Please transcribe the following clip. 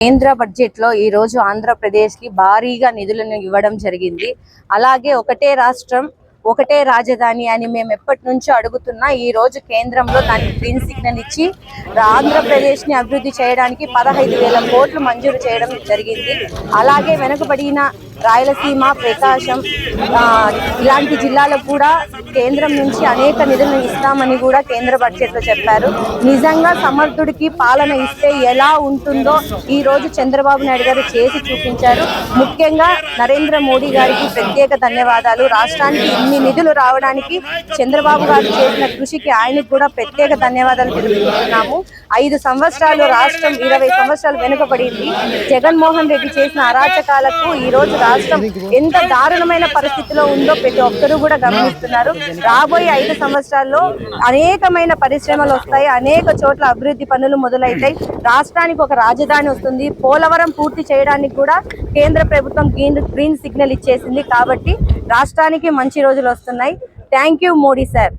కేంద్ర బడ్జెట్ లో ఈ రోజు ఆంధ్రప్రదేశ్ కి భారీగా నిధులను ఇవ్వడం జరిగింది. అలాగే ఒకటే రాష్ట్రం ఒకటే రాజధాని అని మేము ఎప్పటి నుంచో అడుగుతున్నా ఈ రోజు కేంద్రంలో దానికి గ్రీన్ సిగ్నల్ ఇచ్చి ఆంధ్రప్రదేశ్ ని అభివృద్ధి చేయడానికి 15,000 కోట్లు మంజూరు చేయడం జరిగింది. అలాగే వెనుకబడిన రాయలసీమ, ప్రకాశం ఇలాంటి జిల్లాలకు కూడా కేంద్రం నుంచి అనేక నిధులను ఇస్తామని కూడా కేంద్ర బడ్జెట్ లో చెప్పారు. నిజంగా సమర్థుడికి పాలన ఇస్తే ఎలా ఉంటుందో ఈ రోజు చంద్రబాబు నాయుడు గారు చేసి చూపించారు. ముఖ్యంగా నరేంద్ర మోడీ గారికి ప్రత్యేక ధన్యవాదాలు. రాష్ట్రానికి ఇన్ని నిధులు రావడానికి చంద్రబాబు గారు చేసిన కృషికి ఆయనకు కూడా ప్రత్యేక ధన్యవాదాలు తెలుపుతున్నాము. 5 సంవత్సరాలు రాష్ట్రం 20 సంవత్సరాలు వెనుకబడింది. జగన్మోహన్ రెడ్డి చేసిన అరాచకాలకు ఈ రోజు రాష్ట్రం ఎంత దారుణమైన పరిస్థితిలో ఉందో ప్రతి ఒక్కరూ కూడా గమనిస్తున్నారు. రాబోయే 5 సంవత్సరాల్లో అనేకమైన పరిశ్రమలు వస్తాయి, అనేక చోట్ల అభివృద్ధి పనులు మొదలైతాయి. రాష్ట్రానికి ఒక రాజధాని వస్తుంది. పోలవరం పూర్తి చేయడానికి కూడా కేంద్ర ప్రభుత్వం గ్రీన్ సిగ్నల్ ఇచ్చేసింది. కాబట్టి రాష్ట్రానికి మంచి రోజులు వస్తున్నాయి. Thank you Modi sir.